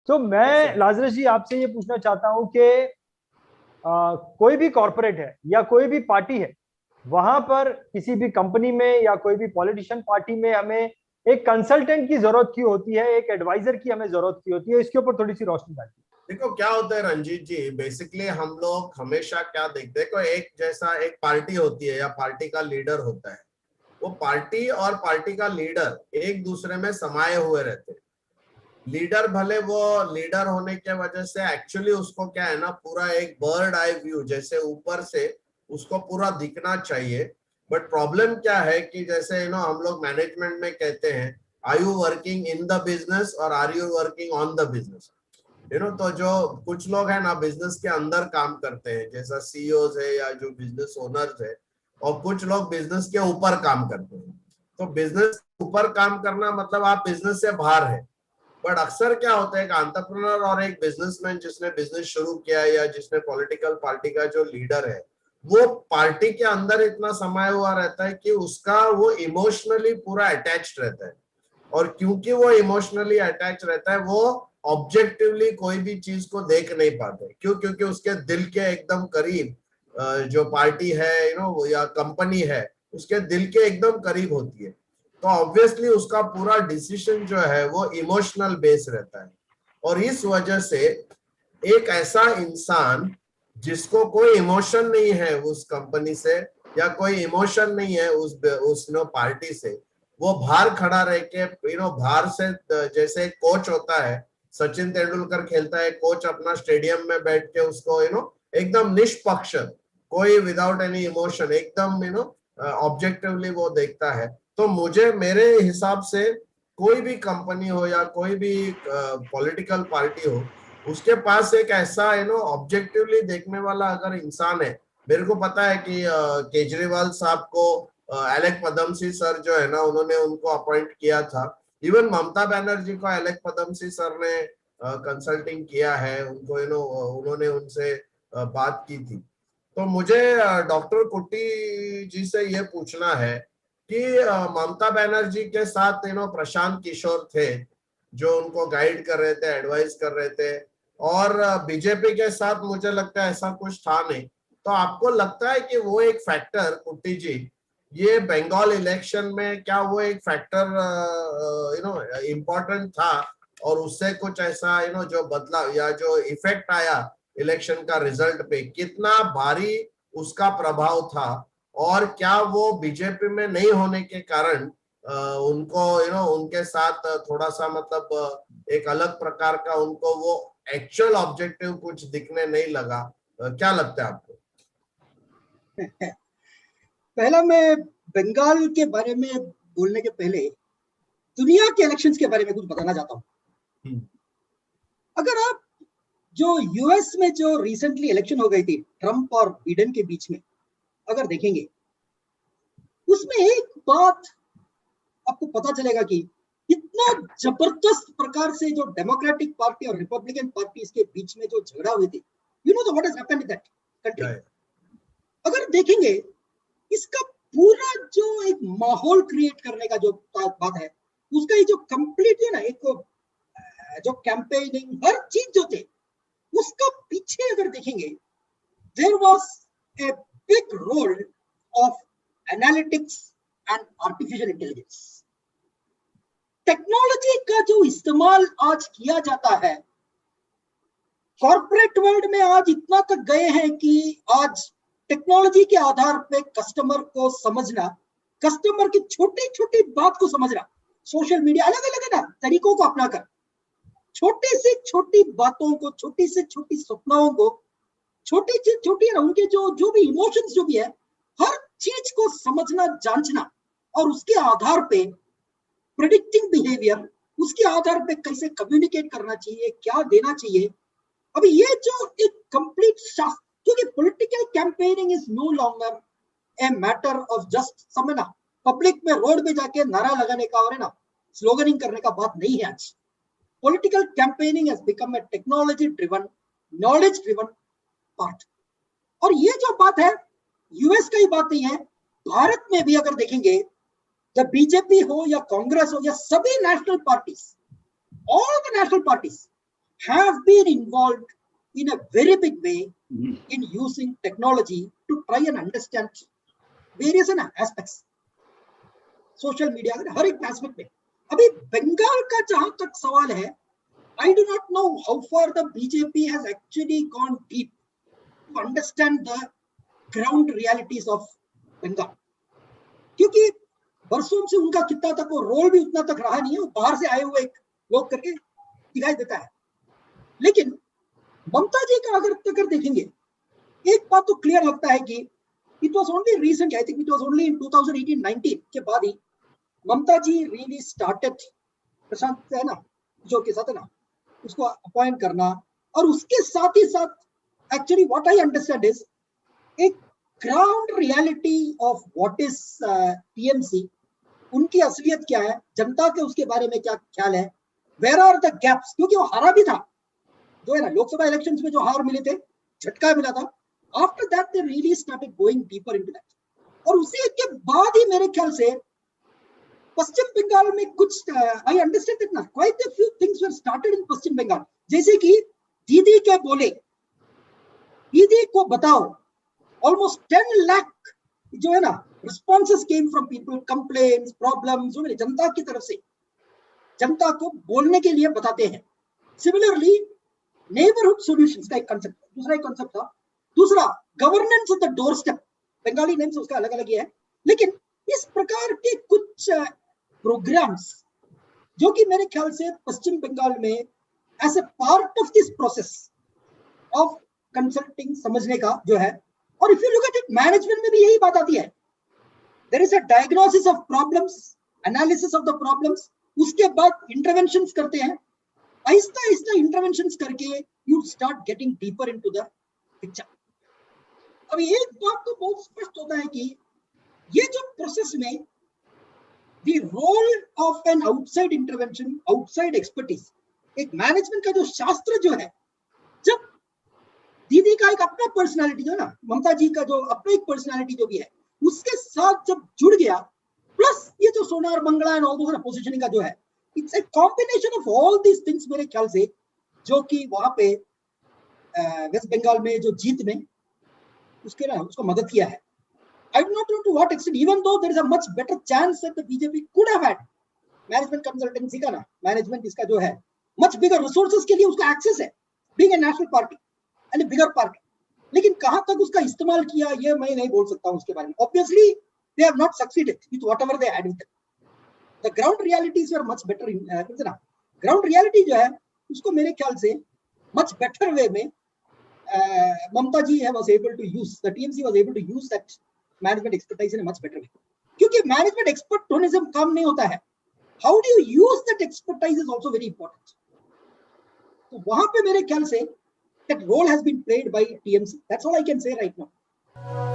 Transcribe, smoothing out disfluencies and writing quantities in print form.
तो मैं लाजरस जी आपसे ये पूछना चाहता हूं कि कोई भी कॉरपोरेट है या कोई भी पार्टी है, वहां पर किसी भी कंपनी में या कोई भी पॉलिटिशियन पार्टी में हमें एक कंसल्टेंट की जरूरत क्यों होती है, एक एडवाइजर की हमें जरूरत क्यों होती है? इसके ऊपर थोड़ी सी रोशनी डालिए। देखो क्या होता है रंजीत जी, बेसिकली हम लोग हमेशा क्या देखते हैं, कोई एक जैसा एक पार्टी होती है या पार्टी का लीडर होता है। वो पार्टी और पार्टी का लीडर एक दूसरे में समाये हुए रहते हैं। लीडर भले वो लीडर होने के वजह से एक्चुअली उसको क्या है ना, पूरा एक बर्ड आई व्यू जैसे ऊपर से उसको पूरा दिखना चाहिए। बट प्रॉब्लम क्या है कि जैसे हम लोग मैनेजमेंट में कहते हैं, are you working in the business और are you working on the business. तो जो कुछ लोग हैं ना बिजनेस के अंदर काम करते हैं, जैसा सीईओज है या जो बिजनेस ओनर्स है, और कुछ लोग बिजनेस के ऊपर काम करते हैं। तो बिजनेस ऊपर काम करना मतलब आप बिजनेस से बाहर है। बट अक्सर क्या होता है, एक एंटरप्रेन्योर और एक बिजनेसमैन जिसने बिजनेस शुरू किया या जिसने पॉलिटिकल पार्टी का जो लीडर है, वो पार्टी के अंदर इतना समाया हुआ रहता है कि उसका वो इमोशनली पूरा अटैच्ड रहता है। और क्योंकि वो इमोशनली अटैच रहता है, वो ऑब्जेक्टिवली कोई भी चीज को देख नहीं पाते। क्यों? क्योंकि उसके दिल के एकदम करीब जो पार्टी है या कंपनी है, उसके दिल के एकदम करीब होती है। तो ऑब्वियसली उसका पूरा डिसीजन जो है वो इमोशनल बेस रहता है। और इस वजह से एक ऐसा इंसान जिसको कोई इमोशन नहीं है उस कंपनी से या कोई इमोशन नहीं है उस पार्टी से, वो बाहर खड़ा रह के बाहर से, जैसे कोच होता है, सचिन तेंदुलकर खेलता है, कोच अपना स्टेडियम में बैठ के उसको एकदम निष्पक्ष, कोई विदाउट एनी इमोशन, एकदम ऑब्जेक्टिवली वो देखता है। तो मुझे मेरे हिसाब से कोई भी कंपनी हो या कोई भी पॉलिटिकल पार्टी हो, उसके पास एक ऐसा ऑब्जेक्टिवली देखने वाला अगर इंसान है। मेरे को पता है कि केजरीवाल साहब को एलेक पदमसी सर जो है ना, उन्होंने उनको अपॉइंट किया था। इवन ममता बनर्जी को एलेक पदमसी सर ने कंसल्टिंग किया है उनको, उन्होंने उनसे बात की थी। तो मुझे डॉक्टर कुट्टी जी से ये पूछना है कि ममता बनर्जी के साथ प्रशांत किशोर थे जो उनको गाइड कर रहे थे, एडवाइस कर रहे थे, और बीजेपी के साथ मुझे लगता है ऐसा कुछ था नहीं। तो आपको लगता है कि वो एक फैक्टर, कुट्टी जी, ये बंगाल इलेक्शन में क्या वो एक फैक्टर इम्पोर्टेंट था, और उससे कुछ ऐसा जो बदलाव या जो इफेक्ट आया इलेक्शन का रिजल्ट पे, कितना भारी उसका प्रभाव था? और क्या वो बीजेपी में नहीं होने के कारण उनको उनके साथ थोड़ा सा मतलब एक अलग प्रकार का उनको वो एक्चुअल ऑब्जेक्टिव कुछ दिखने नहीं लगा? क्या लगता है आपको? पहला मैं बंगाल के बारे में बोलने के पहले दुनिया के इलेक्शंस के बारे में कुछ बताना चाहता हूं। अगर आप जो यूएस में जो रिसेंटली इलेक्शन हो गई थी ट्रंप और बिडेन के बीच में, अगर देखेंगे उसमें एक बात आपको पता चलेगा कि इतना जबरदस्त प्रकार से जो डेमोक्रेटिक पार्टी और रिपब्लिकन पार्टी के बीच में जो झगड़ा हुए थे, you know what has happened in that country. अगर देखेंगे इसका पूरा जो एक माहौल क्रिएट करने का जो बात है, उसका ये जो कंप्लीट है ना, एक जो कैंपेनिंग हर चीज जो थे उसका पीछे अगर देखेंगे, there was a big role of analytics and artificial intelligence. Technology का जो इस्तेमाल आज किया जाता है कॉर्पोरेट वर्ल्ड में, आज इतना तक गए हैं कि आज टेक्नोलॉजी के आधार पे कस्टमर को समझना, कस्टमर की छोटी छोटी बात को समझना, सोशल मीडिया अलग अलग है ना तरीकों को अपनाकर छोटी से छोटी बातों को, छोटी से छोटी सपनाओं को, छोटी से छोटी ना उनके जो भी इमोशंस जो भी है, हर चीज को समझना, जांचना, और उसके आधार पे प्रेडिक्टिंग बिहेवियर, उसके आधार पे कैसे कम्युनिकेट करना चाहिए, क्या देना चाहिए। अभी ये जो एक कंप्लीट शास्त्र, क्योंकि political campaigning is no longer a matter of just समझना, पब्लिक में रोड पे जाके नारा लगाने का और है ना स्लोगनिंग करने का बात नहीं है। आज political campaigning has become a technology driven, knowledge driven part. और ये जो बात है यूएस का ही बात नहीं है, भारत में भी अगर देखेंगे, जब बीजेपी हो या कांग्रेस हो या सभी national parties, all the national parties have been involved in a very big way in using technology to try and understand various aspects social media के हर एक एस्पेक्ट में। अभी बंगाल का जहां तक सवाल है, I do not know how far the BJP has actually gone deep to understand the ground realities of Bengal, क्योंकि बरसों से उनका कितना तक वो रोल भी उतना तक रहा नहीं है, वो बाहर से आए हुए एक लोग करके दिखाई देता है। लेकिन ममता जी का अगर देखेंगे, एक बात तो क्लियर लगता है कि it was only recent, I think it was only in 2018-19 के बाद ही ममता जी रियली स्टार्टेड प्रशांत है ना जो के साथ है ना उसको अपॉइंट करना, और उसके साथ ही साथ actually what I understand is एक ground reality of what is TMC, उनकी असलियत क्या है, जनता के उसके बारे में क्या ख्याल है, वेयर आर द गैप्स, क्योंकि वो हारा भी था जो है ना लोकसभा इलेक्शंस में जो हार मिले थे, झटका मिला था। After that they really started going deeper into that, और उसी के बाद ही मेरे ख्याल से पश्चिम बंगाल में कुछ आई अंडरस्टैंड दैट ना quite a few things were started in Paschim Bengal, जैसे कि दीदी के बोले, दीदी को बताओ, ऑलमोस्ट 10 लाख जो है ना responses came from people, complaints, problems, जो मेरे जनता की तरफ से जनता को बोलने के लिए बताते हैं। सिमिलरली नेबरहुड सॉल्यूशंस का एक कांसेप्ट, दूसरा एक कांसेप्ट था, दूसरा governance of the door step, Bengali names उसका अलग अलग ही है, लेकिन इस प्रकार के कुछ प्रोग्राम्स जो कि मेरे ख्याल से पश्चिम बंगाल में as a part of this process of consulting समझने का जो है, और if you look at it management में भी यही बात आती है, there is a diagnosis of problems, analysis of the problems, उसके बाद इंटरवेंशंस करते हैं, आहिस्ता आहिस्ता इंटरवेंशंस करके you start getting deeper into the picture. अब एक बात तो बहुत स्पष्ट होता है कि ये जो प्रोसेस में the role of an outside intervention, outside expertise, एक मैनेजमेंट का जो शास्त्र जो है, जब दीदी का एक अपना पर्सनालिटी जो ना, ममता जी का जो अपना एक पर्सनालिटी जो भी है, उसके साथ जब जुड़ गया, प्लस ये जो सोनार बंगला एंड ऑल दूसरा पोजीशनिंग का जो है, it's a combination of all these things मेरे ख्याल से, जो कि वहां पे वेस्ट बंगाल में जो जीत में उसके ना उसको मदद किया है। I do not know to what extent, even though there is a much better chance that the BJP could have had management consultancy का ना, management इसका जो है much bigger resources के लिए उसका access है, being a national party and a bigger party, लेकिन कहां तक उसका इस्तेमाल किया ये मैं नहीं बोल सकता हूं उसके बारे में। Obviously they have not succeeded with whatever they had with them. The ground realities were much better in ना ground reality जो है उसको मेरे ख्याल से much better way में ममता जी was able to use, the TMC was able to use that management expertise in a much better way, क्योंकि management expert होने से काम नहीं होता है, how do you use that expertise is also very important. तो वहां पे मेरे ख्याल से that role has been played by TMC, that's all I can say right now.